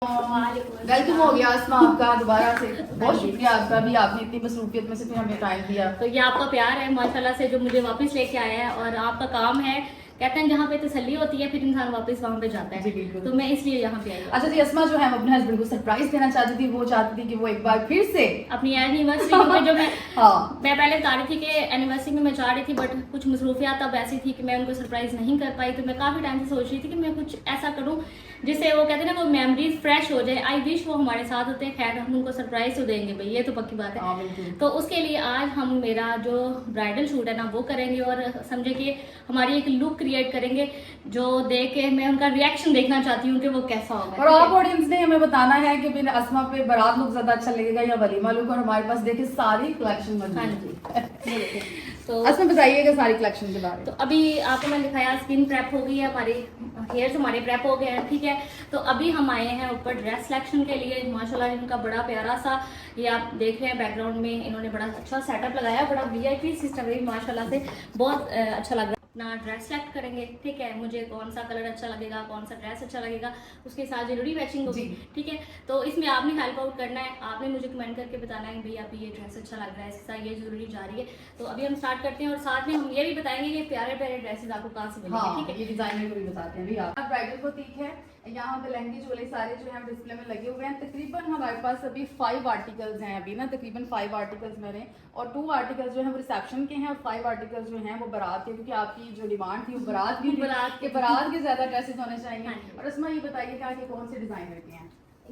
Welcome हो गया अस्मा आपका दोबारा से। बहुत शुक्रिया आपका भी, आपने इतनी मसरूफियत में से फिर हमें टाइम दिया। तो ये आपका प्यार है माशाल्लाह से जो मुझे वापस लेके आया है, और आपका काम है, कहते हैं जहाँ पे तसल्ली होती है फिर इंसान वापस वहाँ पे जाता है। जी बिल्कुल। तो मैं इसलिए यहाँ पे आई हूँ। अच्छा जी, अस्मा जो है हम अपने हस्बैंड को सरप्राइज देना चाहती थी। वो चाहती थी कि वो एक बार फिर से अपनी एनिवर्सरी में जो हाँ मैं पहले बता रही थी कि एनिवर्सरी में मैं चाह रही थी, बट कुछ मसरूफियात तब ऐसी थी कि मैं उनको सरप्राइज नहीं कर पाई। तो मैं काफ़ी टाइम से सोच रही थी कि मैं कुछ ऐसा करूँ जिससे वो कहते हैं ना वो मेमोरीज फ्रेश हो जाए। आई विश वो हमारे साथ होते हैं। खैर हम उनको सरप्राइज तो देंगे भाई, ये तो पक्की बात है। तो उसके लिए आज हम मेरा जो ब्राइडल शूट है ना वो करेंगे, और समझे कि हमारी एक लुक क्रिएट करेंगे जो देख के मैं उनका रिएक्शन देखना चाहती हूँ कि वो कैसा होगा। और आप ऑडियंस ने हमें बताना है कि बिन अस्मा पे बारात लुक ज्यादा अच्छा लगेगा या वलीमा लुक। और हमारे पास देखिए सारी कलेक्शन मौजूद है। तो अस्मा बताइएगा सारी कलेक्शन के बारे में। तो अभी आपको मैंने दिखाया स्किन प्रेप हो गई है, हमारी हेयर्स हमारे प्रेप हो गए हैं, ठीक है। तो अभी हम आए हैं ऊपर ड्रेस सिलेक्शन के लिए। माशाल्लाह इनका बड़ा प्यारा सा, ये आप देख रहे हैं बैकग्राउंड में इन्होंने बड़ा अच्छा सेटअप लगाया, बड़ा वीआईपी सिस्टम है माशाल्लाह से, बहुत अच्छा लग रहा है। अपना ड्रेस सेलेक्ट करेंगे, ठीक है। मुझे कौन सा कलर अच्छा लगेगा, कौन सा ड्रेस अच्छा लगेगा, उसके साथ ज्वेलरी मैचिंग होगी, ठीक है। तो इसमें आपने हेल्प आउट करना है, आपने मुझे कमेंट करके बताना है भाई आप ये ड्रेस अच्छा लग रहा है, इसके साथ ये ज्वेलरी जा रही है। तो अभी हम स्टार्ट करते हैं, और साथ में हम ये भी बताएंगे कि प्यारे प्यारे ड्रेसेस आपको कहाँ से मिलेंगे, ठीक है। ये डिजाइनर को भी बताते हैं भैया। आप ब्राइडल को ठीक है, यहाँ पे लहंगे चोले सारे जो है डिस्प्ले में लगे हुए हैं। तकरीबन हमारे पास अभी 5 आर्टिकल्स हैं अभी ना, तकरीबन 5 आर्टिकल्स मेरे, और 2 आर्टिकल्स जो है वो रिसेप्शन के हैं, और 5 आर्टिकल्स जो हैं वो बारात के, क्योंकि आपकी जो डिमांड थी वो बारात भी बारात के ज्यादा ड्रेसेस होने चाहिए। और उसमें ये बताइए क्या कि कौन से डिजाइनर के हैं।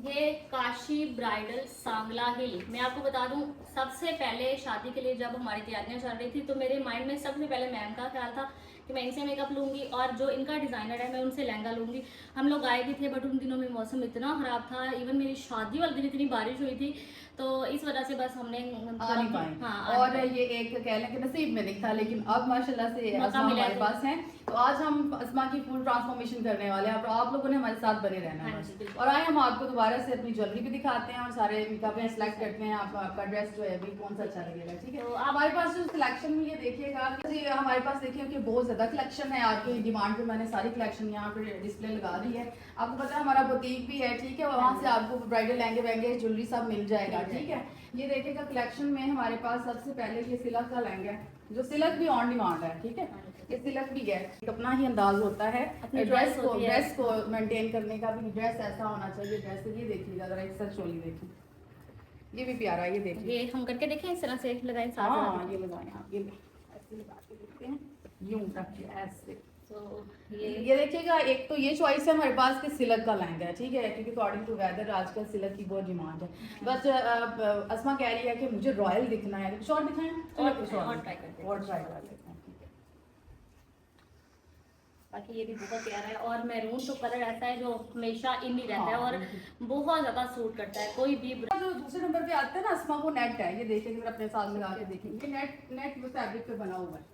ये काशी ब्राइडल सांगला हिल। मैं आपको बता दूं, सबसे पहले शादी के लिए जब हमारी तैयारियां चल रही थी तो मेरे माइंड में सबसे पहले मैम का ख्याल था कि मैं इनसे मेकअप लूंगी, और जो इनका डिज़ाइनर है मैं उनसे लहंगा लूंगी। हम लोग आए भी थे, बट उन दिनों में मौसम इतना ख़राब था, इवन मेरी शादी वाले दिन इतनी बारिश हुई थी, तो इस वजह से बस हमने आ नहीं पाए। और ये एक कह लें कि नसीब में नहीं था, लेकिन अब माशाल्लाह से अस्मा हमारे पास हैं। तो आज हम अस्मा की फुल ट्रांसफॉर्मेशन करने वाले हैं, आप लोगों ने हमारे साथ बने रहना है। और आए हम आपको दोबारा से अपनी ज्वेलरी भी दिखाते हैं और सारे मेकअप सेलेक्ट करते हैं। आपका ड्रेस जो है अभी कौन सा अच्छा लगेगा, ठीक है। तो हमारे पास जो सिलेक्शन में ये देखिएगा, हमारे पास देखिए कि बहुत ज्यादा कलेक्शन है। आपकी डिमांड पे मैंने सारी कलेक्शन यहाँ पे डिस्प्ले लगा दी है। आपको पता है हमारा बुटीक भी है, ठीक है, वहाँ से आपको ब्राइडल लहंगे वहंगे ज्वेलरी सब मिल जाएगा, ठीक है। ये देखिएगा कलेक्शन में हमारे पास सबसे पहले ये सिल्क का लहंगा है, जो सिल्क भी ऑन डिमांड है, ठीक है। ये सिल्क भी है, अपना ही अंदाज होता है ड्रेस को मेंटेन करने का भी। ड्रेस ऐसा होना चाहिए, ड्रेस ये देखिएगा जरा, एक सर चोली देखिए, ये भी प्यारा, ये देखिए, ये हम करके देखें इस तरह से लगाएं साथ। हाँ ये लगाएं आप, ये ऐसे लगा के देखते हैं, यूं रखिए ऐसे। तो ये देखिएगा, एक तो ये चॉइस है हमारे पास कि सिल्क का लहंगा है, ठीक है, क्योंकि अकॉर्डिंग टू वेदर आजकल सिल्क की बहुत डिमांड है। बट अस्मा कह रही है कि मुझे रॉयल दिखना है, शॉर्ट दिखाएं और ट्राई करते हैं, और ट्राई कर लेते हैं, ठीक है। बाकी ये भी बहुत प्यारा है, और मैरून तो कलर ऐसा है जो हमेशा इन ही रहता है और बहुत ज्यादा सूट करता है। कोई भी जो दूसरे नंबर पे आते हैं ना अस्मा, वो नेट है, ये देखिए अपने साथ लगा के देखेंगे, नेट फैब्रिक पे बना हुआ है।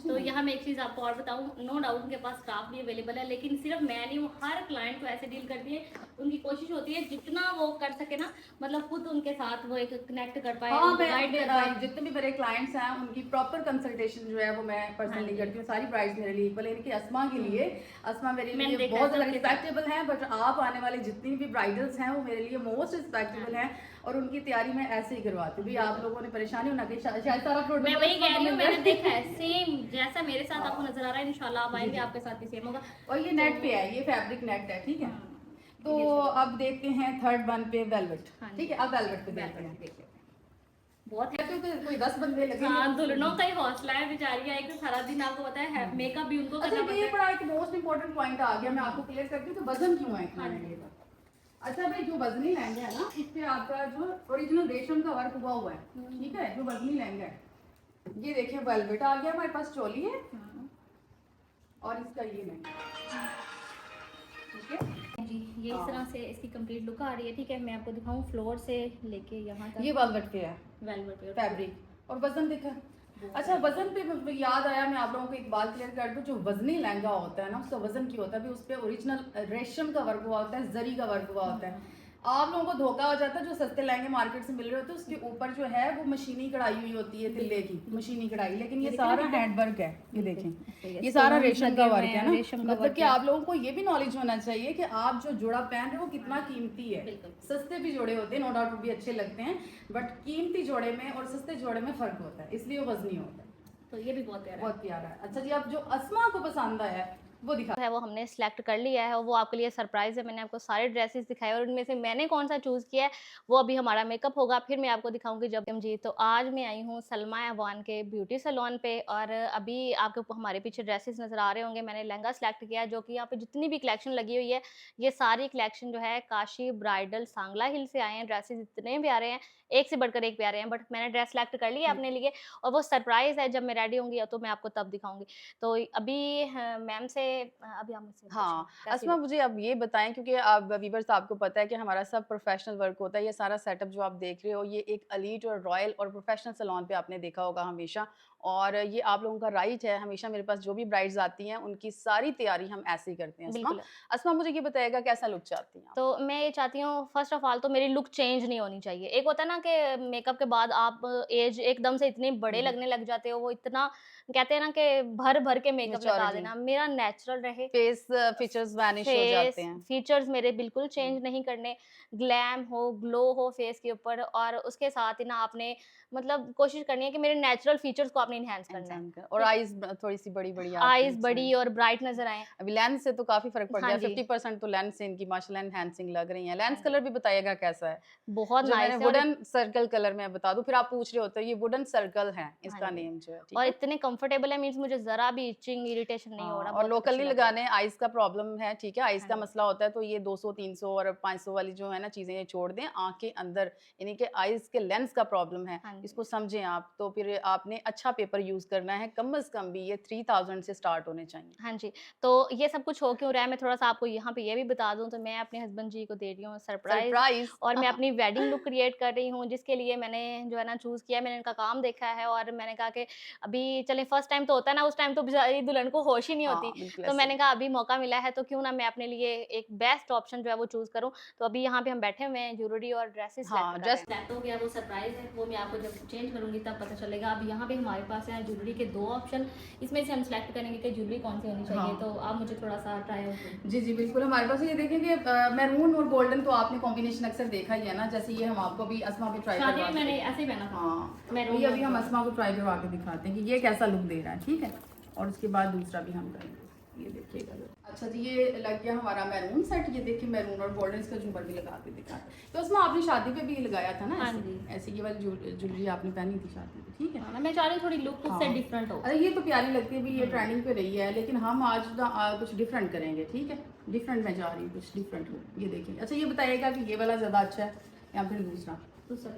तो यहाँ मैं एक चीज़ आपको और बताऊँ, नो डाउट उनके पास स्टाफ भी अवेलेबल है, लेकिन सिर्फ मैं नहीं, वो हर क्लाइंट को ऐसे डील करती है। उनकी कोशिश होती है जितना वो कर सके ना, मतलब खुद उनके साथ वो एक कनेक्ट कर पाए। हाँ, जितने भी मेरे क्लाइंट्स हैं उनकी प्रॉपर कंसल्टेशन जो है वो मैं पर्सनली करती हूँ। सारी प्राइस मेरे लिए इक्वल है, इनकी अस्मा के लिए, अस्मा मेरे लिए बहुत ज़्यादा रिस्पेक्टेबल है। बट आप आने वाले जितनी भी ब्राइडल्स हैं वो मेरे लिए मोस्ट रिस्पेक्टेबल हैं, और उनकी तैयारी मैं ऐसे ही करवाती हूँ। आप लोगों ने परेशानी होना कि शायद सारा प्रोडक्ट, मैं वही कह रही हूँ, मैंने देखा है सेम जैसा मेरे साथ आपको नजर आ रहा है, इंशाल्लाह आप आएंगे आपके साथ भी सेम होगा। और ये नेट पे है, ये फैब्रिक नेट है, ठीक है। तो अब देखते हैं थर्ड वन पे वेलवेट, ठीक है। अब वेलवेट पे देखते हैं, बहुत है क्योंकि कोई 10 बंदे लगे। हाँ, दुल्हनों का ही हौसला है बेचारी, एक तो सारा दिन आपको पता है मेकअप भी उनको करना पड़ता है। ये बड़ा एक मोस्ट इंपोर्टेंट पॉइंट आ गया, मैं आपको क्लियर करती हूँ कि वजन क्यों है इतना। अच्छा भाई, जो वजनी लहंगा है ना, इस पे आपका जो ओरिजिनल रेशम का वर्क हुआ हुआ है, ठीक है, जो वजनी लहंगा है। ये देखिए वेलवेट आ गया हमारे पास, चोली है, और इसका ये लहंगा, ठीक है जी। ये इस तरह से इसकी कंप्लीट लुक आ रही है, ठीक है। मैं आपको दिखाऊं फ्लोर से लेके यहाँ तक, ये वेलवेट पे है, वेलवेट पे फैब्रिक, और वजन देखा। अच्छा, वजन पे याद आया, मैं आप लोगों को एक बात क्लियर कर दूं, जो वजनी लहंगा होता है ना, उसका वजन क्या होता है, उस पर ओरिजिनल रेशम का वर्क हुआ होता है, जरी का वर्क हुआ होता है। आप लोगों को धोखा हो जाता है, जो सस्ते लहंगे मार्केट से मिल रहे होते हैं उसके ऊपर जो है वो मशीनी कढ़ाई हुई होती है, तिल्ले की मशीनी कढ़ाई, लेकिन ये सारा हैंड वर्क है। ये देखें, ये सारा रेशम का वर्क है ना। मतलब कि आप लोगों को ये भी नॉलेज होना चाहिए कि आप जो जोड़ा पहन रहे हो वो कितना कीमती है। सस्ते भी जोड़े होते हैं, नो डाउट, वो भी अच्छे लगते हैं, बट कीमती जोड़े में और सस्ते जोड़े में फर्क होता है, इसलिए वो वजनी होता है। तो ये भी बहुत प्यारा है। अच्छा जी, अब जो अस्मा को पसंद आया वो दिखा है, वो हमने सिलेक्ट कर लिया है और वो आपके लिए सरप्राइज है। मैंने आपको सारे ड्रेसेस दिखाए और उनमें से मैंने कौन सा चूज़ किया है वो अभी हमारा मेकअप होगा, फिर मैं आपको दिखाऊंगी जब जी। तो आज मैं आई हूँ सलमा अहवान के ब्यूटी सैलून पे और अभी आपको हमारे पीछे ड्रेसेस नज़र आ रहे होंगे। मैंने लहंगा सेलेक्ट किया है, जो कि यहाँ पे जितनी भी कलेक्शन लगी हुई है ये सारी कलेक्शन जो है काशी ब्राइडल सांगला हिल से आए हैं। ड्रेसेस इतने प्यारे हैं, एक से बढ़कर एक प्यारे हैं, बट मैंने ड्रेस सेलेक्ट कर लिया अपने लिए और वो सरप्राइज है, जब मैं रेडी होंगी तो मैं आपको तब दिखाऊंगी। तो अभी मैम से अभी हम हाँ, अस्मा मुझे अब ये बताएं, क्योंकि आप व्यूअर्स आपको पता है कि हमारा सब प्रोफेशनल वर्क होता है। ये सारा सेटअप जो आप देख रहे हो ये एक एलीट और रॉयल और प्रोफेशनल सैलून पे आपने देखा होगा हमेशा, और ये आप लोगों का राइट है। हमेशा मेरे पास जो भी ब्राइड्स आती हैं उनकी सारी तैयारी हम ऐसे ही करते हैं। अस्मा, अस्मा मुझे ये बताएगा कैसा लुक चाहती हैं? तो मैं ये चाहती हूँ फर्स्ट ऑफ ऑल तो मेरी लुक चेंज नहीं होनी चाहिए। एक होता है ना कि मेकअप के बाद आप एज एकदम से इतने बड़े लगने लग जाते हो, वो इतना कहते हैं ना कि भर भर के मेकअप लगा देना। मेरा नेचुरल रहे, फेस फीचर्स वैनिश हो जाते हैं, फीचर्स मेरे बिल्कुल चेंज नहीं करने, ग्लैम हो, ग्लो हो फेस के ऊपर, और उसके साथ ही ना आपने मतलब कोशिश करनी है कि मेरे नेचुरल फीचर्स को आपने इनहैंस करना है। और आईज थोड़ी सी बड़ी बड़ी, आईज बड़ी और ब्राइट नजर आए। अभी लेंस से तो काफी फर्क पड़ गया, 50% तो लेंस से इनकी माशाल्लाह एनहांसिंग लग रही है। लेंस कलर भी बताइएगा कैसा है? बहुत नाइस है। वुडन सर्कल कलर मैं बता दूं, फिर आप पूछ रहे होते हो, ये वुडन सर्कल है इसका नेम जो है, और इतने कंफर्टेबल है, मींस मुझे जरा भी इचिंग इरिटेशन नहीं हो रहा। और लोकली लगाने, आइज का प्रॉब्लम है, ठीक है, आइज का मसला होता है, तो ये 200 300 और 500 वाली जो है ना चीजें ये छोड़ दें। आंख के अंदर यानी कि आइज के लेंस का प्रॉब्लम है, इसको समझें आप। तो फिर आपने अच्छा पेपर यूज करना है, कम से कम भी ये 3000 से स्टार्ट होने चाहिए। हाँ जी, तो ये सब कुछ हो क्यों रहा है, मैं थोड़ा सा आपको यहाँ पे ये भी बता दूं। तो मैं अपने हस्बैंड जी को दे रही हूँ सरप्राइज और मैं अपनी वेडिंग लुक क्रिएट कर रही हूँ, जिसके लिए मैंने जो है ना चूज किया। मैंने इनका काम देखा है और मैंने कहा कि अभी चले, फर्स्ट टाइम तो होता है ना, उस टाइम तो बेचारी दुल्हन को होश ही नहीं होती। तो मैंने कहा अभी मौका मिला है तो क्यों ना मैं अपने लिए एक बेस्ट ऑप्शन जो है वो चूज करूँ। तो अभी यहाँ पे हम बैठे हुए हैं, ज्वेलरी और ड्रेसेस सेलेक्ट हो गया, वो सरप्राइज है, वो मैं आपको जब चेंज करूंगी तब पता चलेगा। अब यहाँ पे हमारे पास है ज्वेलरी के 2 ऑप्शन, इसमें से हम सेलेक्ट करेंगे कि ज्वेलरी कौन सी होनी चाहिए। तो आप मुझे थोड़ा सा ट्राई आउट। जी जी बिल्कुल, हमारे पास ये देखेंगे मैरून और गोल्डन, तो आपने कॉम्बिनेशन अक्सर देखा ही है ना। जैसे ये हम आपको भी अस्मा पे ट्राई करवा, मैंने ऐसे ही पहना था। हाँ, अभी हम अस्मा को ट्राई करवा के दिखाते हैं कि ये कैसा लुक दे रहा है, ठीक है। और उसके बाद दूसरा भी हम करेंगे, ये देखिएगा। अच्छा जी, ये लग गया हमारा मैरून सेट। ये देखिए मैरून और गोल्डन, इसका झूमर भी लगा के दिखाते हैं। तो उसमें आपने शादी पे भी लगाया था ना ऐसे ये वाली ज्वेलरी आपने पहनी थी शादी पे, ठीक है। मैं चाह रही हूँ थोड़ी लुक उससे डिफरेंट हो। अरे ये तो प्यारी लगती है, भी ये ट्रेंडिंग पे रही है, लेकिन हम आज कुछ डिफरेंट करेंगे, ठीक है। डिफरेंट में जा रही हूँ, कुछ डिफरेंट लुक। ये देखिए। अच्छा ये बताइएगा कि ये वाला ज़्यादा अच्छा है या फिर दूसरा? दूसरा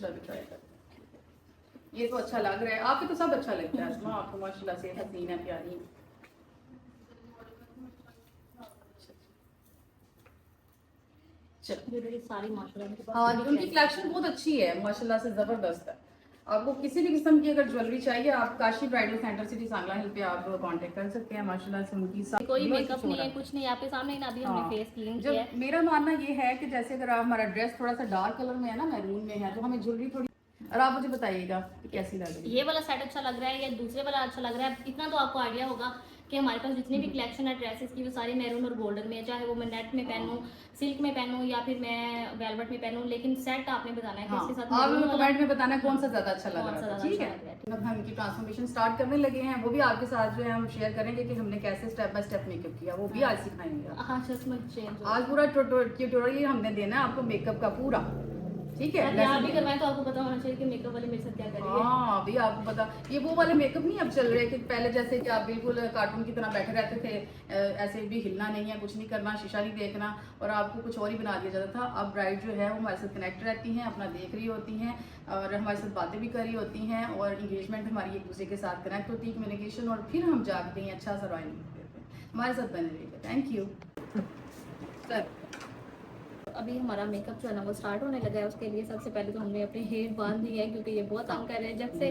भी ट्राई कर। ये तो अच्छा लग रहा है, आपको तो सब अच्छा लगता है अस्मा, आपको माशाल्लाह से हसीन है, प्यारी। सारी माशाल्लाह, हाँ उनकी कलेक्शन बहुत अच्छी है माशाल्लाह से, जबरदस्त है। आपको किसी भी किस्म की अगर ज्वेलरी चाहिए, आप Kashi bridal centre city Sangla hill पे आप कांटेक्ट कर सकते हैं। माशाल्लाह से उनकी कोई मेकअप नहीं है, कुछ नहीं, आपके सामने ना अभी हमने फेस क्लीन किया है। मेरा मानना ये है कि जैसे अगर आप हमारा ड्रेस थोड़ा सा डार्क कलर में है ना, मैरून में है, तो हमें ज्वेलरी थोड़ी, और आप मुझे बताइएगा कि कैसी लग रही है। ये वाला सेट अच्छा लग रहा है या दूसरे वाला अच्छा लग रहा है? इतना तो आपको आइडिया होगा कि हमारे पास जितनी भी कलेक्शन है ड्रेसेस की वो सारी मैरून और गोल्डन में, चाहे वो मैं नेट में पहनूं, सिल्क में पहनूं या फिर मैं वेलवेट में पहनूं, लेकिन सेट आपने बताना है कि इसके साथ आप लोग कमेंट में बताना कौन सा ज्यादा अच्छा लग रहा है, ठीक है। अब हम इनकी ट्रांसफॉर्मेशन स्टार्ट करने लगे हैं, वो भी आपके साथ जो है हम शेयर करेंगे कि हमने कैसे स्टेप बाय स्टेप मेकअप किया, वो भी आज सिखाएंगे। आज पूरा ट्यूटोरियल हमने देना है आपको मेकअप का पूरा, ठीक है। आप भी करवाएं तो आपको पता होना चाहिए कि मेकअप वाले मेरे साथ क्या करेंगे। हाँ अभी आपको पता, ये वो वाले मेकअप नहीं अब चल रहे कि पहले जैसे कि आप बिल्कुल कार्टून की तरह बैठे रहते थे, ऐसे भी हिलना नहीं है, कुछ नहीं करना, शीशा नहीं देखना, और आपको कुछ और ही बना दिया जाता था। अब ब्राइड जो है वो हमारे साथ कनेक्ट रहती हैं, अपना देख रही होती हैं और हमारे साथ बातें भी कर रही होती हैं, और इंगेजमेंट हमारी एक दूसरे के साथ कनेक्ट होती है, कम्युनिकेशन, और फिर हम जाके कहीं अच्छा सा रॉयल लुक देते हैं। हमारे साथ बने रहिएगा। Thank you sir. अभी हमारा मेकअप जो है ना वो स्टार्ट होने लगा है। उसके लिए सबसे पहले तो हमने अपने हेयर बांध दिए हैं, क्योंकि ये बहुत तंग कर रहे हैं जब से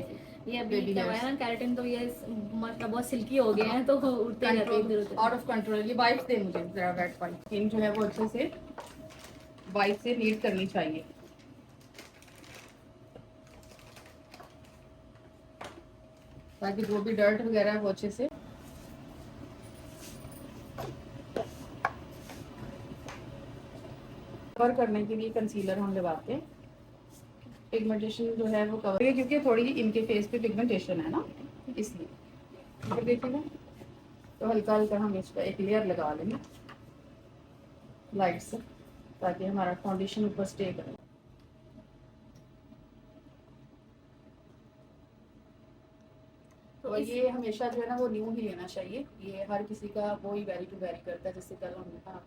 ये अभी करवाया ना केराटिन, तो ये मतलब बहुत सिल्की हो गए हैं, तो उड़ते रहते हैं इधर उधर, आउट ऑफ कंट्रोल। ये वाइप्स दे मुझे जरा, वेट वाइप। स्किन जो है वो अच्छे से वाइप से नीट करनी चाहिए। ताकि जो भी डर्ट वगैरह है वो अच्छे से कवर करने के लिए कंसीलर हम लगाते हैं। पिगमेंटेशन जो है वो कवर, क्योंकि थोड़ी इनके फेस पे पिगमेंटेशन है ना, इसलिए फिर देखिएगा। तो हल्का हल्का हम इस पर एक लेयर लगा लेंगे लाइट से, ताकि हमारा फाउंडेशन ऊपर स्टे करे। तो ये हमेशा जो है ना वो न्यू ही लेना चाहिए। ये हर किसी का वो ही वेरी टू वेरी करता है। जैसे कल हमने कहा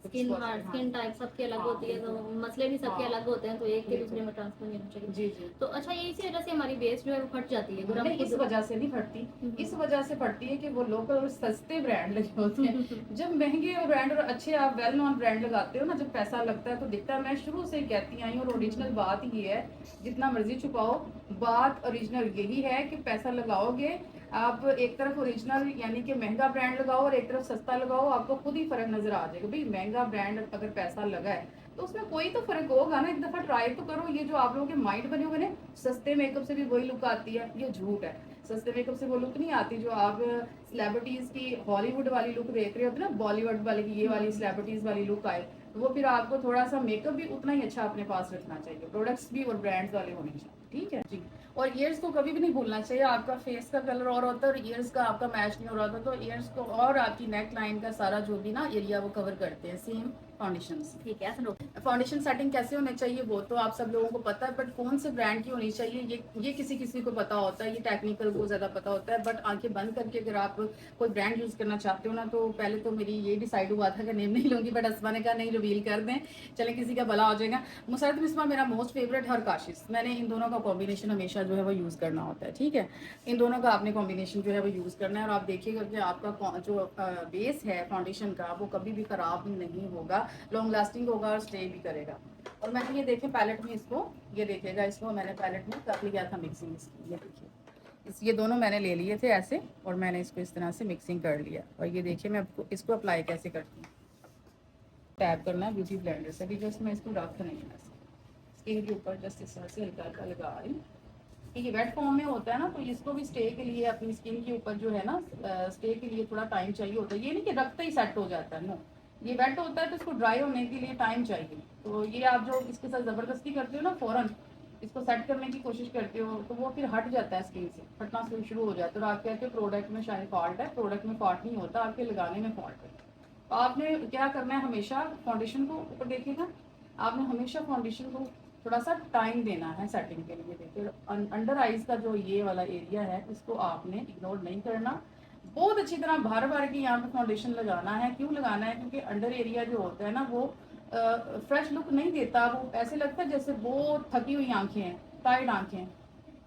स्किन टाइप सबकी अलग होती है, तो मसले भी सबके अलग होते हैं, तो एक के दूसरे में ट्रांसफर नहीं होना चाहिए। जी जी। तो अच्छा, ये इसी वजह से हमारी बेस जो है वो फट जाती है। नहीं, इस वजह से नहीं फटती, इस वजह से फटती है कि वो लोकल और सस्ते ब्रांड लगे होते हैं। जब महंगे ब्रांड और अच्छे आप वेल नोन ब्रांड लगाते हो ना, जब पैसा लगता है तो दिखता है। मैं शुरू से कहती आई हूँ, और ओरिजिनल बात ये है, जितना मर्जी छुपाओ, बात ओरिजिनल यही है कि पैसा लगाओगे आप, एक तरफ ओरिजिनल यानी कि महंगा ब्रांड लगाओ और एक तरफ सस्ता लगाओ, आपको खुद ही फर्क नजर आ जाएगा। भाई महंगा ब्रांड अगर पैसा लगा है तो उसमें कोई तो फर्क होगा ना। एक दफा ट्राई तो करो। ये जो आप लोगों के माइंड बने हुए ना, सस्ते मेकअप से भी वही लुक आती है, ये झूठ है। सस्ते मेकअप से वो लुक नहीं आती जो आप सेलिब्रिटीज की हॉलीवुड वाली लुक देख रहे होते ना, बॉलीवुड वाली की ये वाली सेलिब्रिटीज वाली लुक आए, तो वो फिर आपको थोड़ा सा मेकअप भी उतना ही अच्छा अपने पास रखना चाहिए, प्रोडक्ट्स भी और ब्रांड्स वाले होने चाहिए। ठीक है जी। और ईयर्स को कभी भी नहीं भूलना चाहिए। आपका फेस का कलर और होता है और ईयर्स का आपका मैच नहीं हो रहा था, तो ईयर्स को और आपकी नेक लाइन का सारा जो भी ना एरिया वो कवर करते हैं सेम फाउंडेशन। ठीक है, फाउंडेशन सेटिंग कैसे होने चाहिए वो तो आप सब लोगों को पता है, बट कौन से ब्रांड की होनी चाहिए ये किसी किसी को पता होता है, ये टेक्निकल को ज़्यादा पता होता है। बट आंखें बंद करके अगर आप कोई ब्रांड यूज़ करना चाहते हो ना, तो पहले तो मेरी ये डिसाइड हुआ था कि नेम नहीं लूँगी, बट असमा ने कहा नहीं रिवील कर दें, चलें किसी का भला हो जाएगा। मुसरत मिस्बा मेरा मोस्ट फेवरेट है और काशिश, मैंने इन दोनों का कॉम्बिनेशन हमेशा जो है वो यूज़ करना होता है। ठीक है, इन दोनों का आपने कॉम्बिनेशन जो है वो यूज़ करना है, और आप देखिएगा कि आपका जो बेस है फाउंडेशन का वो कभी भी ख़राब नहीं होगा, लॉन्ग लास्टिंग होगा और स्टे भी करेगा। और मैंने ये देखे पैलेट में इसको, ये देखिएगा इसको मैंने पैलेट में कर लिया था मिक्सिंग इसकी, ये देखिए ये दोनों मैंने ले लिए थे ऐसे, और मैंने इसको इस तरह से मिक्सिंग कर लिया। और ये देखिए मैं इसको अप्लाई कैसे करती हूँ। टैप करना है ब्यूटी ब्लेंडर से भी, जस्ट मैं इसको रख नहीं है स्किन के ऊपर, जस्ट इस तरह से हल्का हल्का लगा रही हूँ। ये वेट फॉर्म में होता है ना, तो इसको भी स्टे के लिए अपनी स्किन के ऊपर जो है ना, स्टे के लिए थोड़ा टाइम चाहिए होता है। ये नहीं कि रखते ही सेट हो जाता है, नो, ये वेट होता है तो इसको ड्राई होने के लिए टाइम चाहिए। तो ये आप जो इसके साथ ज़बरदस्ती करते हो ना, फ़ौरन इसको सेट करने की कोशिश करते हो, तो वो फिर हट जाता है स्किन से, फटना शुरू हो जाता है। और आप कहते हो प्रोडक्ट में शायद फॉल्ट है, प्रोडक्ट में फॉल्ट नहीं होता, आपके लगाने में फॉल्ट है। तो आपने क्या करना है, हमेशा फाउंडेशन को ऊपर देखिएगा, आपने हमेशा फाउंडेशन को थोड़ा सा टाइम देना है सेटिंग के लिए। देखिए अंडर आइज का जो ये वाला एरिया है इसको आपने इग्नोर नहीं करना, बहुत अच्छी तरह भर भर के यहाँ पे फाउंडेशन लगाना है। क्यों लगाना है? क्योंकि अंडर एरिया जो होता है ना वो फ्रेश लुक नहीं देता, वो ऐसे लगता है जैसे बहुत थकी हुई आंखें हैं, टाइट आंखें हैं।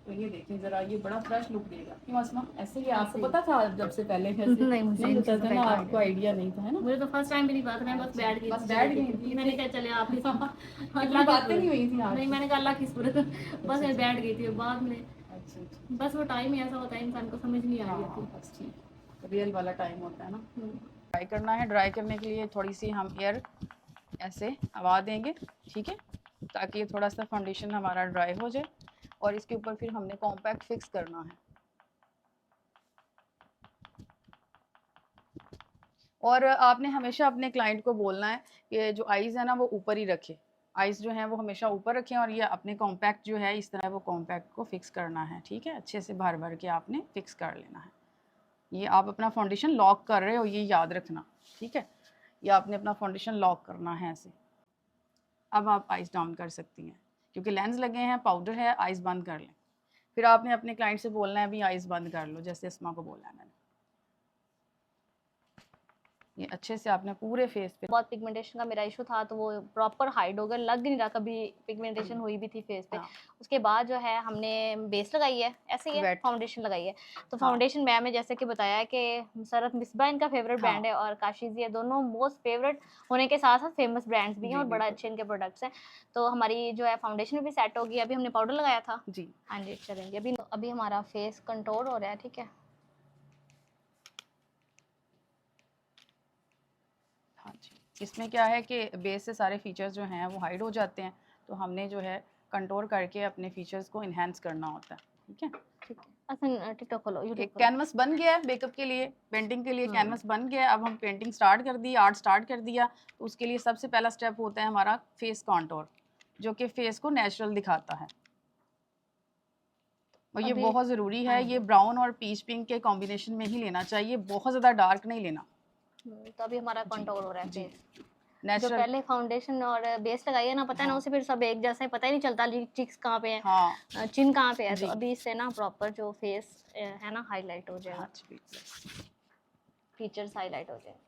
तो ये देखें जरा, ये बड़ा फ्रेश लुक देगा। क्यों आसमा? ऐसे ही आपको पता था जब से पहले? नहीं पता था ना, आपको आइडिया नहीं था, है ना? मुझे तो फर्स्ट टाइम मेरी बात नहीं, बस बैठ गई थी। मैंने कहा चले आप अल्लाह बातें नहीं हुई थी आज? नहीं, मैंने कहा अल्लाह की सूरत, बस मैं बैठ गई थी। बाद में अच्छा बस वो टाइम ही ऐसा होता है, इंसान को समझ नहीं आ रही थी। बस ठीक, रियल वाला टाइम होता है ना। ड्राई करना है, ड्राई करने के लिए थोड़ी सी हम एयर ऐसे हवा देंगे, ठीक है, ताकि ये थोड़ा सा फाउंडेशन हमारा ड्राई हो जाए। और इसके ऊपर फिर हमने कॉम्पैक्ट फिक्स करना है। और आपने हमेशा अपने क्लाइंट को बोलना है कि जो आइज़ है ना वो ऊपर ही रखे, आइज़ जो है वो हमेशा ऊपर रखें, और ये अपने कॉम्पैक्ट जो है इस तरह वो कॉम्पैक्ट को फिक्स करना है। ठीक है, अच्छे से भर भर के आपने फिक्स कर लेना है। ये आप अपना फाउंडेशन लॉक कर रहे हो, ये याद रखना। ठीक है, ये आपने अपना फाउंडेशन लॉक करना है ऐसे। अब आप आइज़ डाउन कर सकती हैं, क्योंकि लेंस लगे हैं, पाउडर है, आइज़ बंद कर लें। फिर आपने अपने क्लाइंट से बोलना है भी आइज़ बंद कर लो, जैसे अस्मा को बोला है मैंने। ये अच्छे से आपने पूरे फेस पे। बहुत पिगमेंटेशन का मेरा इशू था, तो वो प्रॉपर हाइड हो गया, लग नहीं रहा कभी पिगमेंटेशन हुई भी थी फेस पे। उसके बाद जो है हमने बेस लगाई है, ऐसे ही है, फाउंडेशन लगाई है। तो फाउंडेशन मैम ने जैसे कि बताया है कि मुसरत मिस्बा इनका फेवरेट ब्रांड है और काशिज़, ये दोनों मोस्ट फेवरेट होने के साथ साथ फेमस ब्रांड्स भी हैं और बड़ा अच्छे इनके प्रोडक्ट्स हैं। तो हमारी जो है फाउंडेशन भी सेट होगी। अभी हमने पाउडर लगाया था जी। हाँ जी, चलेंगे। अभी हमारा फेस कंटूर हो रहा है। ठीक है, हाँ जी, इसमें क्या है कि बेस से सारे फीचर्स जो हैं वो हाइड हो जाते हैं, तो हमने जो है कंटूर करके अपने फीचर्स को इन्हेंस करना होता है। ठीक है, ठीक है। अच्छा टिकटॉक खोलो, यूट्यूब एक कैनवस बन गया है मेकअप के लिए, पेंटिंग के लिए कैनवस बन गया है। अब हम पेंटिंग स्टार्ट कर दी, आर्ट स्टार्ट कर दिया। तो उसके लिए सबसे पहला स्टेप होता है हमारा फेस कॉन्टोर, जो कि फेस को नेचुरल दिखाता है, और ये बहुत ज़रूरी है। ये ब्राउन और पीच पिंक के कॉम्बिनेशन में ही लेना चाहिए, बहुत ज़्यादा डार्क नहीं लेना। तो अभी हमारा कंटूर हो रहा है जी, फेस। जो नेचुरल। पहले फाउंडेशन और बेस लगाइए ना, पता है ना, उसे फिर सब एक जैसा है, पता ही नहीं चलता चिक्स कहाँ पे है, हाँ चिन कहाँ पे है। जी, तो अभी इससे ना प्रॉपर जो फेस है ना हाईलाइट हो जाएगा, हाँ जी, बिल्कुल। फीचर्स हाईलाइट हो जाएंगे।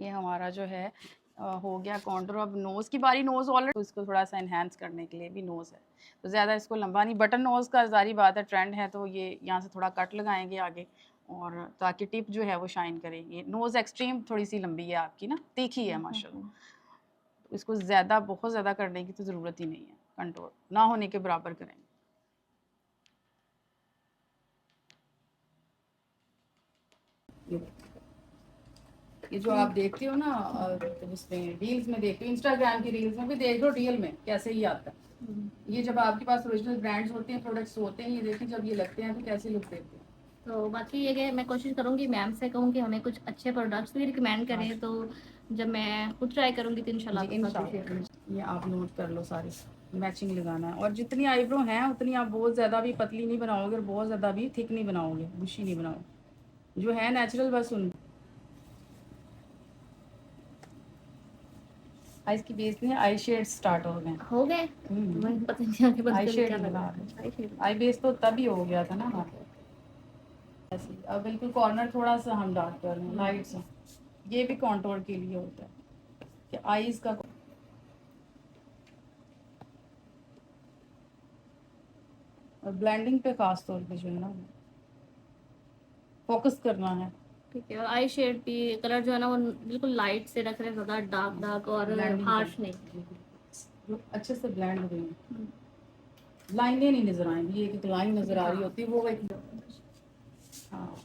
ये हमारा जो है हो गया कॉन्टूर। अब नोज़ की बारी। नोज़ ऑलरेडी, तो इसको थोड़ा सा इन्हेंस करने के लिए भी नोज़ है, तो ज़्यादा इसको लंबा नहीं, बटन नोज़ का जारी बात है, ट्रेंड है, तो ये यहाँ से थोड़ा कट लगाएंगे आगे, और ताकि टिप जो है वो शाइन करे। ये नोज़ एक्सट्रीम थोड़ी सी लंबी है आपकी ना, तीखी है माशाल्लाह, तो इसको ज़्यादा बहुत ज़्यादा करने की तो ज़रूरत ही नहीं है, कंटूर ना होने के बराबर करेंगे। ये जो आप देखते हो ना उसमें रील्स में देखते हो, इंस्टाग्राम की रील्स में भी देख लो, रियल में कैसे ही आता है। ये जब आपके पास ओरिजिनल ब्रांड्स होते हैं, प्रोडक्ट्स होते हैं, ये देखिए जब ये लगते हैं तो कैसे लुक देते हैं। तो बाकी ये कि मैं कोशिश करूँगी मैम से कहूँ कि हमें कुछ अच्छे प्रोडक्ट्स भी रिकमेंड करें, तो जब मैं खुद ट्राई करूँगी तो इंशाल्लाह जी, आपके साथ शेयर करूँगी। ये आप नोट कर लो, सारी मैचिंग लगाना है। और जितनी आईब्रो हैं उतनी आप बहुत ज़्यादा भी पतली नहीं बनाओगे और बहुत ज़्यादा भी थिक नहीं बनाओगे, बुशी नहीं बनाओगे, जो है नेचुरल बस उन। आइज की बेस नहीं, आई शेड स्टार्ट हो गए। हो गए, मुझे पता नहीं आगे आई शेड क्या लगा लगा। आई बेस तो तभी हो गया था ना हमारा। ऐसे अब बिल्कुल कॉर्नर थोड़ा सा हम डार्क कर रहे हैं लाइट से, ये भी कॉन्टोर के लिए होता है कि आईज का। और ब्लेंडिंग पे खास तौर पे जो है ना फोकस करना है। ठीक है, और आई शेड भी कलर जो है ना वो बिल्कुल लाइट से रख रहे हैं, ज़्यादा डार्क डार्क और हार्श नहीं, जो अच्छे से ब्लेंड हो गई, लाइनें नहीं नजर आएंगी। एक एक लाइन नजर आ रही होती है, वो एक। हाँ,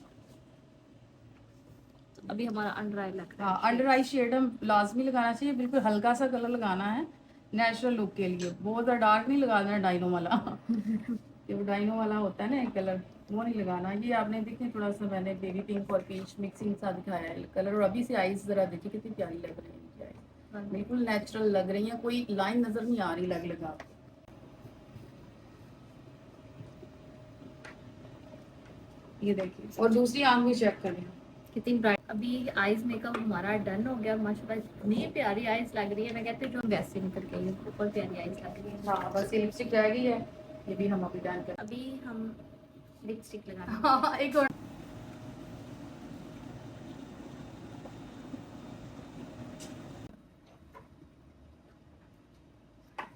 अभी हमारा अंडर आई लग रहा है। हाँ, अंडर आई शेड हम लाजमी लगाना चाहिए, बिल्कुल हल्का सा कलर लगाना है नेचुरल लुक के लिए, बहुत ज़्यादा डार्क नहीं लगा देना डाइनो वाला ये वो डाइनो वाला होता है ना एक कलर, वो नहीं लगाना। ये आपने देखिए थोड़ा सा मैंने बेबी पिंक और पीच मिक्सिंग सा दिखाया है कलर, और अभी से आईज ज़रा देखिए कितनी प्यारी लग रही है इनकी आईज, बिल्कुल नेचुरल लग रही है, कोई लाइन नज़र नहीं आ रही लग लगा। ये देखिए, और दूसरी आंख भी चेक करें कितनी ब्राइट। अभी आईज मेकअप हमारा डन हो गया माशाल्लाह, इतनी प्यारी आईज लग रही है, मैं कहती हूँ जो वैसे निकल गई है, बहुत प्यारी आईज लग रही है। हाँ, बस ये लिपस्टिक रह गई है, ये भी हम अभी डन कर। अभी हम लिपस्टिक लगाना हाँ, एक और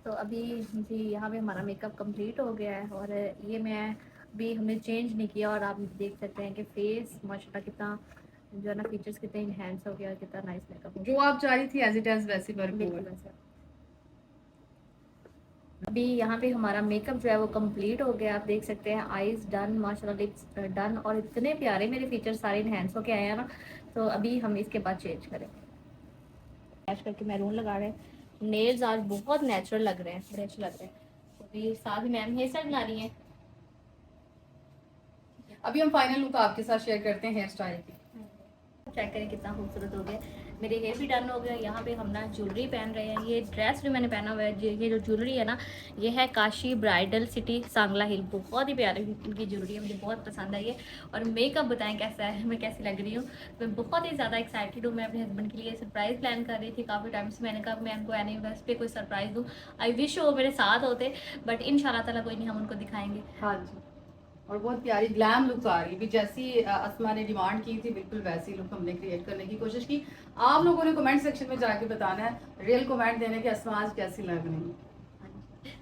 तो अभी जी यहाँ पे हमारा मेकअप कंप्लीट हो गया है, और ये मैं भी हमने चेंज नहीं किया, और आप देख सकते हैं कि फेस माशाल्लाह कितना जो है ना फीचर्स कितने इनहेंस हो गया, कितना नाइस मेकअप हो जो आप चाह रही थी एज इट एज वैसे गया। भरपूर। वैसे अभी यहाँ पे हमारा मेकअप जो है वो कंप्लीट हो गया, आप देख सकते हैं आईज डन माशाल्लाह, लिप्स डन, और इतने प्यारे मेरे फीचर्स सारे इनहेंस होके आए हैं ना। तो अभी हम इसके बाद चेंज करें, चेंज करके मैरून लगा रहे हैं। नेल्स आज बहुत नेचुरल लग रहे हैं, बड़े अच्छे लग रहे हैं। तो अभी साथ ही मैम हेयर स्टाइल बना रही हैं। अभी हम फाइनल लुक आपके साथ शेयर करते हैं हेयर स्टाइल की। चेक करें कितना खूबसूरत हो गया, मेरे हेयर भी डन हो गया। यहाँ पे हम ना ज्वेलरी पहन रहे हैं, ये ड्रेस जो मैंने पहना हुआ है, ये जो ज्वेलरी है ना, ये है काशी ब्राइडल सिटी सांगला हिल, बहुत ही प्यारी इनकी ज्वेलरी है, मुझे बहुत पसंद आई है। और मेकअप बताएं कैसा है, मैं कैसी लग रही हूँ। मैं बहुत ही ज़्यादा एक्साइटेड हूँ, मैं अपने हस्बैंड के लिए सरप्राइज़ प्लान कर रही थी काफ़ी टाइम से, मैंने कहा मैं उनको एनिवर्सरी पे कोई सरप्राइज़ दूँ। आई विश वो मेरे साथ होते, बट इंशाल्लाह ताला कोई नहीं, हम उनको दिखाएंगे। हाँ जी, और बहुत प्यारी ग्लैम लुक आ रही है, जैसी अस्मा ने डिमांड की थी बिल्कुल वैसी लुक हमने क्रिएट करने की कोशिश की। आप लोगों ने कमेंट सेक्शन में जाके बताना है, रियल कमेंट देने के अस्मा आज कैसी लग रही है।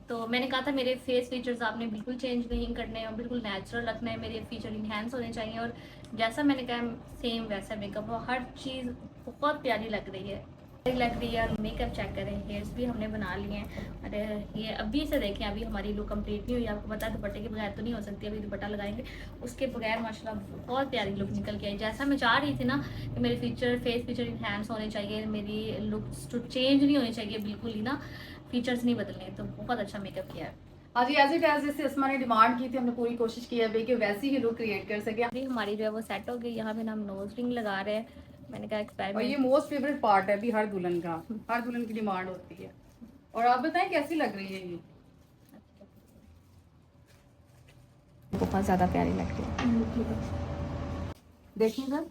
तो मैंने कहा था मेरे फेस फीचर्स आपने बिल्कुल चेंज नहीं करने हैं, बिल्कुल नेचुरल रखना है, मेरे फीचर इन्हेंस होने चाहिए, और जैसा मैंने कहा सेम वैसा मेकअप हो, हर चीज़ बहुत प्यारी लग रही है। लग रही है। और मेकअप चेक करें, हेयर्स भी हमने बना लिए हैं। अरे ये अभी से देखें, अभी हमारी लुक कंप्लीट नहीं हुई। आपको पता है दुपट्टे के बगैर तो नहीं हो सकती, अभी दुपट्टा लगाएंगे उसके बगैर माशाल्लाह बहुत प्यारी लुक निकल के आई। जैसा मैं चाह रही थी ना कि मेरे फेस फीचर इनहैंस होने चाहिए, मेरी लुक चेंज नहीं होनी चाहिए बिल्कुल ही ना, फीचर्स नहीं बदलने। तो बहुत अच्छा मेकअप किया है। हाँ जी, एज इट एज जैसे अस्मा ने डिमांड की थी, हमने पूरी कोशिश की है भाई कि वैसी ही लुक क्रिएट कर सके। अभी हमारी जो है वो सेट हो गई। यहाँ पे हम नोज रिंग लगा रहे हैं। मैंने कहा और ये एक्सपेरिमेंट, मोस्ट फेवरेट पार्ट है अभी हर दुल्हन का, हर दुल्हन की डिमांड होती है। और आप बताएं कैसी लग रही है ये? बहुत ज़्यादा प्यारी लग रही है। देखिए इधर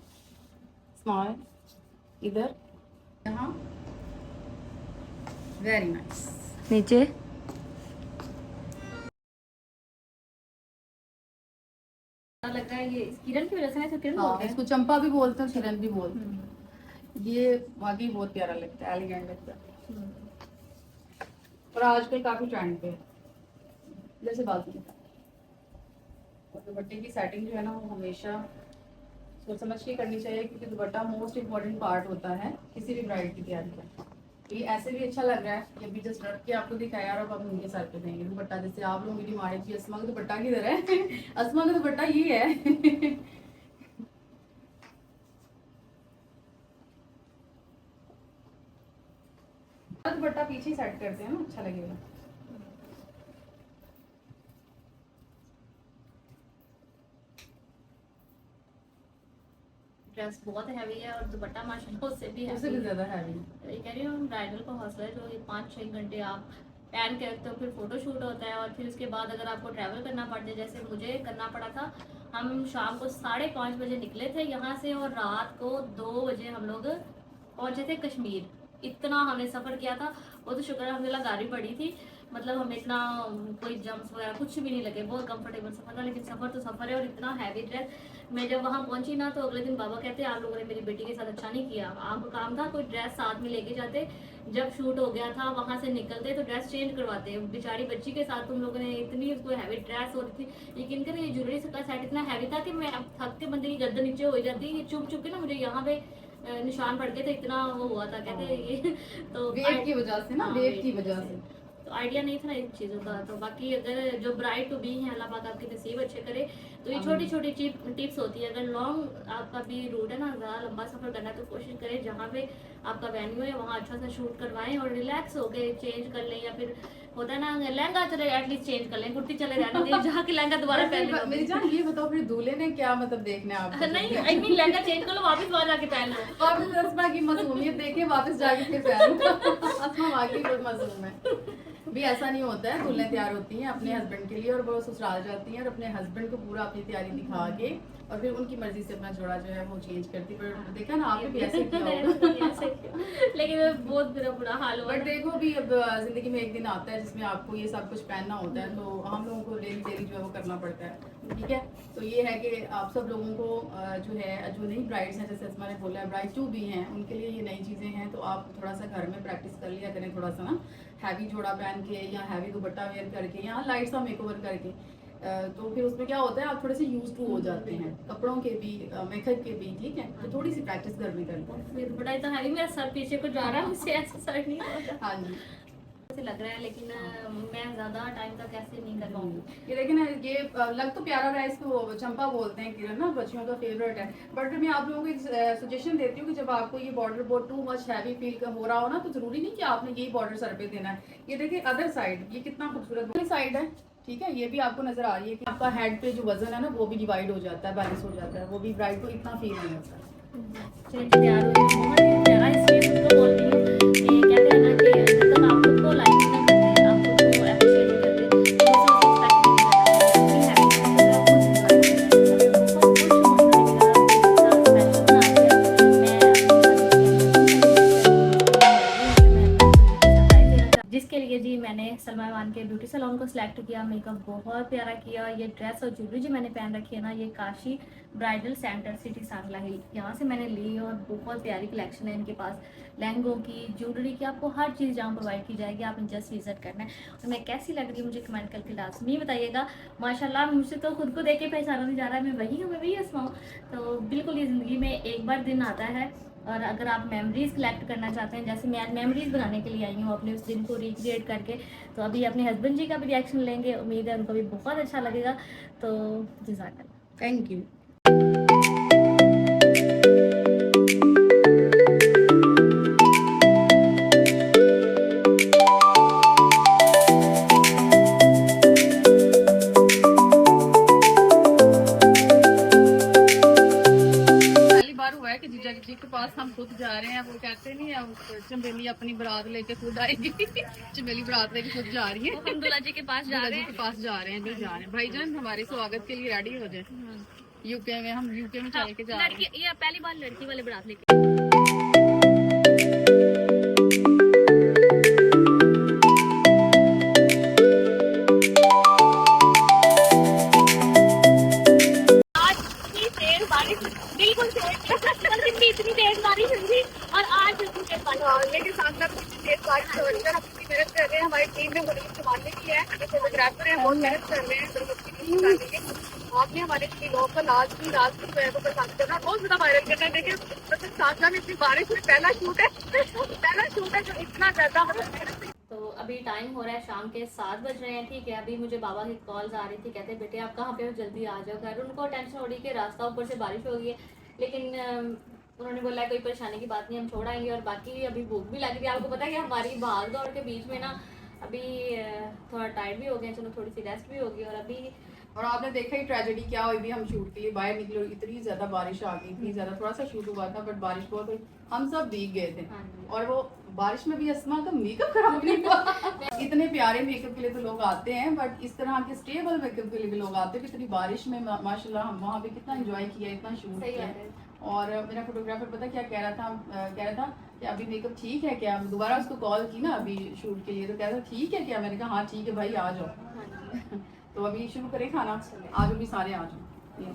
स्माइल, इधर, यहाँ, वेरी नाइस। नीचे लग रहा है ये किरण की वजह से ना, इसे किरण हाँ, बोलते हैं। इसको चंपा भी बोलते हैं, किरण भी बोलते हैं। ये वाकई बहुत प्यारा लगता है, एलिगेंट लगता है और आजकल काफी ट्रेंड पे है। जैसे बाजू में और दुपट्टे की सेटिंग जो है ना वो हमेशा सोच समझ के करनी चाहिए, क्योंकि दुपट्टा मोस्ट इम्पोर्टेंट पार्ट होता है किसी भी ब्राइड की तैयारी का। ये ऐसे भी अच्छा लग रहा है, ये भी जस्ट रख के आपको दिखाया और अब आप उनके सर पे देंगे दुपट्टा। जैसे आप लोगों की डिमांड थी अस्मा का दुपट्टा किधर है अस्मा का दुपट्टा ये है दुपट्टा पीछे सेट करते हैं ना, अच्छा लगेगा। ड्रेस बहुत हैवी है और दुपट्टा माशाल्लाह उससे भी उससे भी हैवी है। ज्यादा हैवी। ये कह रही हूँ ब्राइडल को हौसला है जो ये 5-6 घंटे आप पहन के रखते हो, फिर फोटो शूट होता है और फिर उसके बाद अगर आपको ट्रैवल करना पड़ जाए, जैसे मुझे करना पड़ा था। हम शाम को 5:30 बजे निकले थे यहाँ से और रात को 2 बजे हम लोग पहुँचे थे कश्मीर। इतना हमने सफ़र किया था। वो तो शुक्र अल्हम्दुलिल्लाह गाड़ी बड़ी थी, मतलब हमें इतना कोई जम्स वगैरह कुछ भी नहीं लगे, बहुत कंफर्टेबल सफ़र था। लेकिन सफ़र तो सफ़र है और इतना हैवी ड्रेस। मैं जब वहाँ पहुंची ना तो अगले दिन बाबा कहते आप लोगों ने मेरी बेटी के साथ अच्छा नहीं किया, आपका काम था कोई ड्रेस साथ में लेके जाते, जब शूट हो गया था वहाँ से निकलते तो ड्रेस चेंज करवाते। बेचारी बच्ची के साथ तुम लोगों ने इतनी उसको हैवी ड्रेस हो रही थी। यकीन करें ये ज्वेलरी का सेट इतना हैवी था कि मैं थक के बंदे की गर्दन नीचे हो जाती, ये चुप चुप के ना मुझे यहाँ पे निशान पड़ गए थे, इतना वो हुआ था कहते ये तो वेट की वजह से ना, हाँ, वेट की वजह से तो आइडिया नहीं था ना इन चीज़ों का। तो बाकी अगर जो ब्राइड टू बी हैं अल्लाह पाक आपके नसीब अच्छे करे, तो ये छोटी छोटी टिप्स होती है। अगर लॉन्ग आपका भी रूट है ना, ज़्यादा लंबा सफ़र करना है तो कोशिश करें जहाँ पे आपका वेन्यू है वहाँ अच्छा सा शूट करवाएं और रिलैक्स होके चेंज कर लें, या फिर होता है ना लहंगा चले एटलीस्ट चेंज कर लें, कुर्ती चले रहने दें, जहाँ के लहंगा दोबारा पहन लो। मेरी जान ये बताओ फिर दूल्हे ने क्या मतलब देखना है आपको? नहीं आई मीन लहंगा चेंज कर लो, वापस वहाँ जाके पहन लो। वापस अस्मा की मासूमियत देखे वापस जाके फिर पहन अस्मा वाकई बहुत मासूम है। भी ऐसा नहीं होता है, दुल्हन तैयार होती हैं अपने हस्बैंड के लिए और वो ससुराल जाती हैं और अपने हस्बैंड को पूरा अपनी तैयारी दिखा के और फिर उनकी मर्जी से अपना जोड़ा जो है वो चेंज करती। पर देखा ना आपने भी ऐसे किया होगा लेकिन बहुत बुरा हाल हुआ। बट देखो भी अब जिंदगी में एक दिन आता है जिसमें आपको ये सब कुछ पहनना होता है, तो हम लोगों को डेली डेली जो है वो करना पड़ता है। ठीक है, तो ये है कि आप सब लोगों को जो है जो नई ब्राइड्स हैं, जैसे अस्मा ने बोला है ब्राइड टू भी हैं, उनके लिए ये नई चीज़ें हैं। तो आप थोड़ा सा घर में प्रैक्टिस कर लिया करें, थोड़ा सा ना हैवी जोड़ा पहन के या हैवी दुपट्टा वेयर करके या लाइट सा मेकओवर करके। तो फिर उसमें क्या होता है आप थोड़े से यूज टू हो जाते हैं कपड़ों के भी, मेकअप के भी। ठीक है, तो थोड़ी सी प्रैक्टिस घर में करते बड़ा तो हैवी, मेरा सर पीछे को जा रहा है, मुझसे ऐसा सर नहीं हो रहा। हाँ जी, ऐसे लग रहा है, लेकिन मैं ज़्यादा टाइम तक ऐसे नहीं कर पाऊंगी। ये देखिए ना, ये लग तो प्यारा रहा है, इसको चंपा बोलते हैं किरण ना, बच्चियों का फेवरेट है। बट मैं आप लोगों को एक सजेशन देती हूँ कि जब आपको ये बॉर्डर बहुत टू मच हैवी फील हो रहा हो ना, तो जरूरी नहीं कि आपने यही बॉर्डर सर पे देना है। ये देखिए अदर साइड, ये कितना खूबसूरत साइड है। ठीक है, ये भी आपको नजर आ रही है कि आपका हेड पे जो वजन है ना वो भी डिवाइड हो जाता है, बैलेंस हो जाता है, वो भी ब्राइड को इतना फील नहीं होता। चलिए तैयार हो गई, बहुत ही प्यारा, इसलिए खुद को बोलती हूँ कि कहते हैं ना कि जब तक आप खुद को लाइक नहीं करते, आप खुद को अप्रिशिएट नहीं करते, दूसरों से एक्सपेक्ट नहीं करते। जिसके लिए जी मैंने सलमा ईमान के ब्यूटी सैलून को सिलेक्ट किया, मेकअप बहुत प्यारा किया। ये ड्रेस और ज्वेलरी जो मैंने पहन रखी है ना, ये Kashi bridal centre city Sangla hill यहाँ से मैंने ली और बहुत प्यारी कलेक्शन है इनके पास, लहंगों की, ज्वेलरी की, आपको हर चीज़ जहाँ प्रोवाइड की जाएगी। आपने जस्ट विजिट करना है। और मैं कैसी लग रही है मुझे कमेंट करके लाजमी बताइएगा। माशाल्लाह मुझसे तो खुद को देख के पहचाना नहीं जा रहा है, मैं वही हूँ, मैं वही अस्मा हूँ। तो बिल्कुल ये ज़िंदगी में एक बार दिन आता है और अगर आप मेमोरीज कलेक्ट करना चाहते हैं, जैसे मैं आज मेमोरीज बनाने के लिए आई हूँ अपने उस दिन को रिक्रिएट करके, तो अभी अपने हस्बैंड जी का भी रिएक्शन लेंगे, उम्मीद है उनको भी बहुत अच्छा लगेगा। तो जज़ाकल्लाह। Thank you. जीजा जी के पास हम खुद जा रहे हैं, वो कहते नहीं है चमेली अपनी बारात लेके खुद आएगी। चमेली बारात लेके खुद जा रही है, अब्दुल्ला जी के पास जा रहे हैं, के पास जा रहे हैं, जो जा रहे हैं। भाईजान हमारे स्वागत के लिए रेडी हो जाए। यूके में हम यूके में चल के जा रहे हैं। ये पहली बार लड़की वाले बारात लेके इतनी तेज बारिश हुई और आज लेकिन साथ साथ तेज बारिश हो रही है। हम अपनी मेहनत कर रहे हैं, हमारी टीम में मुझे संभालने की है, जो फोटोग्राफर है बहुत मेहनत कर रहे हैं। आपने हमारे ब्लॉग का लास्ट की को पसंद करना, बहुत ज्यादा वायरल करना है। देखिए साथ में इतनी बारिश में पहला शूट है जो इतना ज्यादा मतलब। तो अभी टाइम हो रहा है शाम के 7 बज रहे हैं, ठीक है। अभी मुझे बाबा की कॉल्स आ रही थी, कहते बेटे आप कहाँ पे हो, जल्दी आ जाओ घर। उनको टेंशन हो रही कि रास्ता ऊपर से बारिश हो गई है, लेकिन उन्होंने बोला कोई परेशानी की बात नहीं, हम छोड़ आएंगे। और बाकी अभी भूख भी लग रही है, आपको पता है कि हमारी भाग दौड़ के बीच में ना अभी थोड़ा टायर्ड भी हो गए, चलो थोड़ी सी रेस्ट भी होगी। और आपने देखा ही ट्रेजेडी क्या हुई भी, हम शूट के लिए बाहर निकले, इतनी ज्यादा बारिश आ गई, इतनी ज्यादा, थोड़ा सा शूट हुआ था बट बारिश बहुत हुई, हम सब भीग गए थे। और वो बारिश में भी अस्मा का मेकअप खराब नहीं हुआ। इतने प्यारे मेकअप के लिए तो लोग आते हैं, बट इस तरह के स्टेबल मेकअप के लिए भी लोग आते हैं। इतनी बारिश में माशाल्लाह हम वहाँ पे कितना एंजॉय किया, इतना शूट किया। और मेरा फोटोग्राफर पता क्या कह रहा था कि अभी मेकअप ठीक है क्या। दोबारा उसको कॉल की ना अभी शूट के लिए, तो कह रहा था ठीक है क्या। मैंने कहा हाँ ठीक है भाई आ जाओ। तो अभी शुरू करें खाना, आज भी सारे आ जाओ।